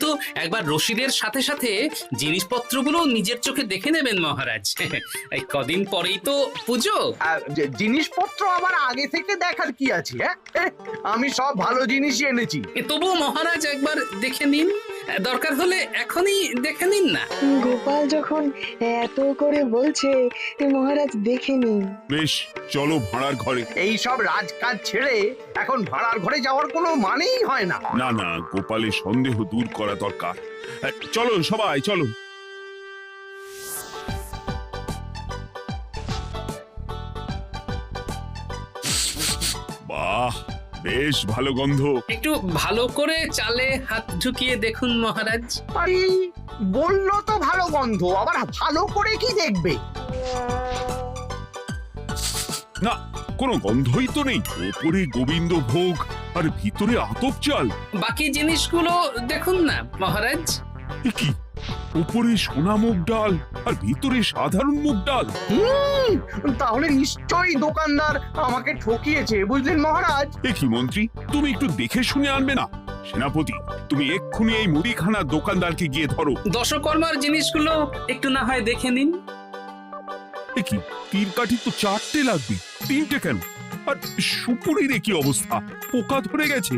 কিন্তু একবার রশিদের সাথে সাথে জিনিসপত্রগুলো নিজের চোখে দেখে নেবেন মহারাজ। এই কদিন পরেই তো পুজো। জিনিসপত্র আবার আগে থেকে দেখার কি আছে? হ্যাঁ, আমি সব ভালো জিনিসই এনেছি। তবুও মহারাজ একবার দেখে নিন, দরকার হলে এখনই দেখে নিন না। গোপাল যখন এত করে বলছে মহারাজ দেখে নিন। বেশ, চলো ভাড়ার ঘরে। এই সব রাজকাজ ছেড়ে এখন ভাড়ার ঘরে যাওয়ার কোনো মানেই হয় না। না না, গোপালের সন্দেহ দূর করা দরকার। চলো সবাই, চলো। বাহ, বেশ ভালো গন্ধ। একটু ভালো করে চালে হাত ঢুকিয়ে দেখুন মহারাজ। আরে বললো তো ভালো গন্ধ, আবার ভালো করে কি দেখবে? না, কোনো গন্ধই তো নেই। ওপরে গোবিন্দ ভোগ আর ভিতরে আতপ চাল। বাকি জিনিসগুলো দেখুন না মহারাজ। এ কি, উপরে সোনা মুগ ডাল আর ভিতরে সাধারণ মুগ ডাল? তাহলে নিশ্চয়ই দোকানদার আমাকে ঠকিয়েছে, বুঝলেন মহারাজ? এ কি মন্ত্রী, তুমি একটু দেখে শুনে আনবে না? সেনাপতি, তুমি এক্ষুনি এই মুদিখানা দোকানদারকে গিয়ে ধরো। দশকর্মার জিনিসগুলো একটু না হয় দেখে নিন। এ কি, তীর কাঠি তো 4টে লাগবে, 3টে কেন? আর সুপুরির কি অবস্থা? পোকা ধরে গেছে।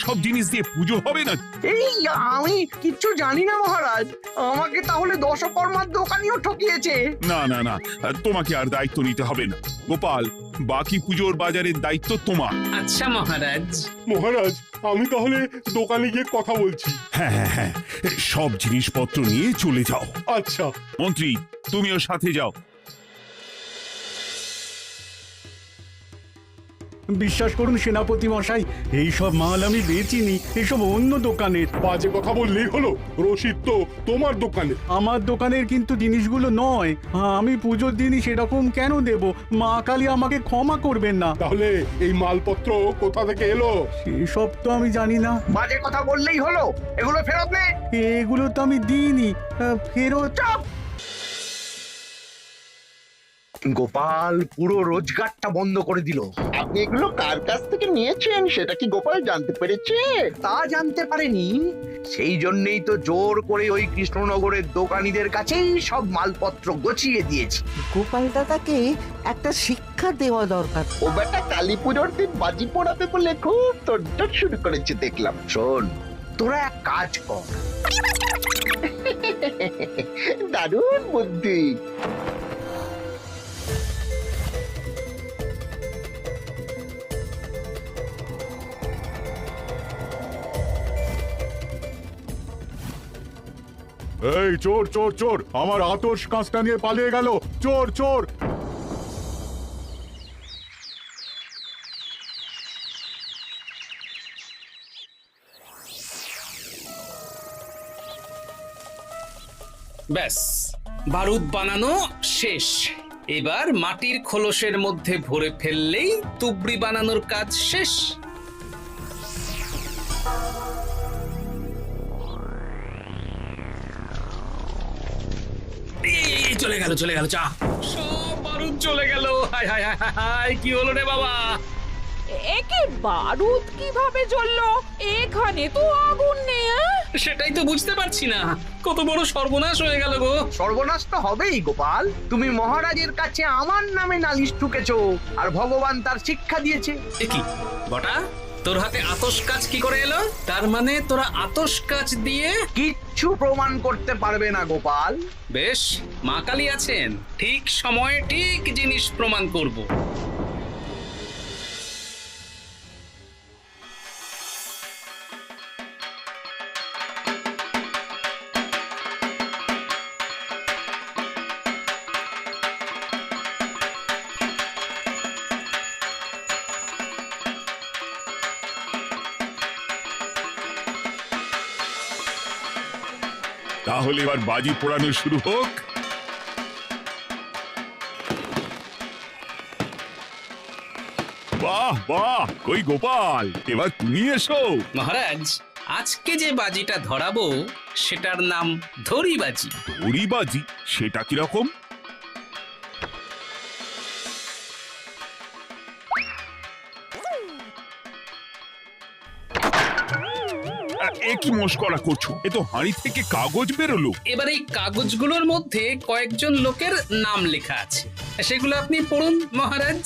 সব জিনিস দিয়ে পুজো হবে না? এই আমি কিচ্ছু জানি না মহারাজ, আমাকে তাহলে দশকর্মার দোকানিও ঠকিয়েছে। না না না, তোমাকে আর দায়িত্ব নিতে হবে না। গোপাল, বাকি পুজোর বাজারের দায়িত্ব তোমার। আচ্ছা মহারাজ। মহারাজ, আমি তাহলে দোকানে গিয়ে কথা বলছি। হ্যাঁ হ্যাঁ হ্যাঁ, সব জিনিসপত্র নিয়ে চলে যাও। আচ্ছা। মন্ত্রী, তুমিও সাথে যাও। বিশ্বাস করুন সেনাপতি মশাই, এইসব মাল আমি বেচিনি, এসব অন্য দোকানের। বাজে কথা বললেই হলো, রশিদ তো তোমার দোকানে। আমার দোকানের কিন্তু জিনিসগুলো নয়। আমি পুজোর দিনই সেরকম কেন দেব? মা কালী আমাকে ক্ষমা করবেন না। তাহলে এই মালপত্র কোথা থেকে এলো? সেসব তো আমি জানি না। বাজে কথা বললেই হলো, এগুলো ফেরত নে। এগুলো তো আমি দিইনি। ফেরত? চাপ! গোপাল পুরো রোজগারটা বন্ধ করে দিল। আপনি এগুলো কার কাছ থেকে নিয়েছেন সেটা কি গোপাল জানতে পেরেছে? তা জানতে পারেনি, সেই জন্যই তো জোর করে ওই কৃষ্ণনগরের দোকানীদের কাছেই সব মালপত্র গছিয়ে দিয়েছি। গোপাল দাদাকে একটা শিক্ষা দেওয়া দরকার। ও বেটা কালী পুজোর দিন বাজি পোড়াবে বলে খুব তোড়জোড় শুরু করেছে দেখলাম। শোন, তোরা এক কাজ কর। দারুণ বুদ্ধি। এই চোর চোর চোর, আমার আতশ কাঁচটা নিয়ে পালিয়ে গেল। চোর চোর! ব্যাস, বারুদ বানানো শেষ। এবার মাটির খোলসের মধ্যে ভরে ফেললেই তুবড়ি বানানোর কাজ শেষ। চলে গেল চলে গেল, চা সব বারুদ চলে গেল। হায় হায় হায় হায়, কি হলো রে বাবা? একে বারুদ কিভাবে জ্বললো? এখানে তো আগুন নেই। সেটাই তো বুঝতে পারছি না, কত বড় সর্বনাশ হয়ে গেল গো। সর্বনাশ তো হবেই গোপাল, তুমি মহারাজের কাছে আমার নামে নালিশ ঠুকেছো, আর ভগবান তার শিক্ষা দিয়েছে। এ কি বটা, তোর হাতে আতশ কাজ কি করে এলো? তার মানে তোরা আতশ কাজ দিয়ে কিচ্ছু প্রমাণ করতে পারবে না গোপাল। বেশ, মা কালী আছেন, ঠিক সময়ে ঠিক জিনিস প্রমাণ করব। তাহলে এবার বাজি পোড়ানো শুরু হোক। বাহ বাহ, কই গোপাল, এবার তুমি এসো। মহারাজ, আজকে যে বাজিটা ধরাবো সেটার নাম ধরি বাজি। ধরি বাজি? সেটা কিরকম? কি মস্করা করছো? এ তো হাঁড়ি থেকে কাগজ বেরোলো। এবার এই কাগজগুলোর মধ্যে কয়েকজন লোকের নাম লেখা আছে, সেগুলো আপনি পড়ুন মহারাজ।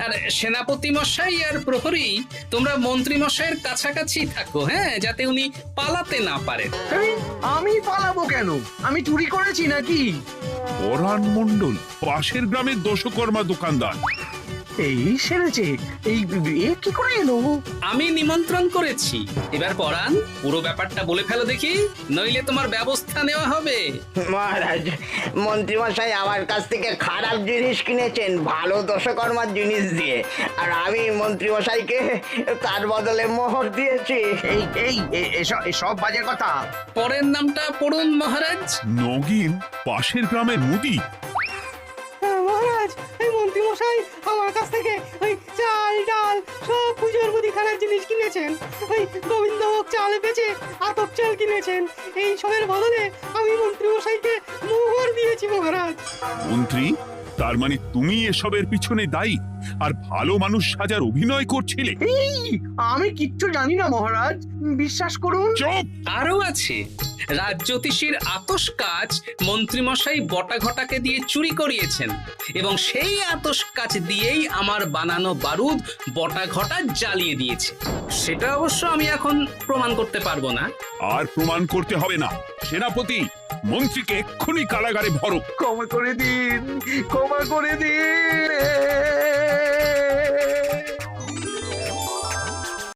আর সেনাপতি মশাই আর প্রহরী, তোমরা মন্ত্রী মশাইয়ের কাছাকাছি থাকো, হ্যাঁ, যাতে উনি পালাতে না পারেন। আমি পালাবো কেন? আমি চুরি করেছি নাকি? পরাণ মণ্ডল, পাশের গ্রামের দশকর্মা দোকানদার। এই সেরেছে, এই এ কি করে এলো? আমি নিমন্ত্রণ করেছি। এবার পরাণ, পুরো ব্যাপারটা বলে ফেলো দেখি, নইলে তোমার ব্যবস্থা নেওয়া হবে। মহারাজ, মন্ত্রীমশাই আমার কাছ থেকে খারাপ জিনিস কিনেছেন ভালো দশকর্মার জিনিস দিয়ে, আর আমি মন্ত্রীমশাইকে তার বদলে মোহর দিয়েছি। এসব বাজে কথা। পরের নামটা পড়ুন মহারাজ। নগিন, পাশের গ্রামের মুদি। মহারাজ, এই মন্ত্রী মশাই আমার কাছ থেকে ওই চাল ডাল সব পুজোর মুদিখানার জিনিস কিনেছেন। ওই গোবিন্দভোগ চাল বেচে আতপ চাল কিনেছেন। এই সবের বদলে আমি মন্ত্রী মশাইকে মোহর দিয়েছি মহারাজ। মন্ত্রী, তার মানে তুমি এসবের পিছনে দায়ী আর ভালো মানুষ সাজার অভিনয় করছিলে? আমি কিচ্ছু জানি না মহারাজ, বিশ্বাস করুন। চুপ! আরো আছে, রাজ্যোতিষীর আতস কাজ মন্ত্রীমশাই বটাঘটাকে দিয়ে চুরি করিয়েছেন, এবং সেই আতস কাজ দিয়েই আমার বানানো বারুদ বটাঘটা জ্বালিয়ে দিয়েছে। সেটা অবশ্য আমি এখন প্রমাণ করতে পারবো না। আর প্রমাণ করতে হবে না। সেনাপতি, মন্ত্রীকে এক্ষুনি কারাগারে ভরো। ক্ষমা করে দিন, ক্ষমা করে দিন।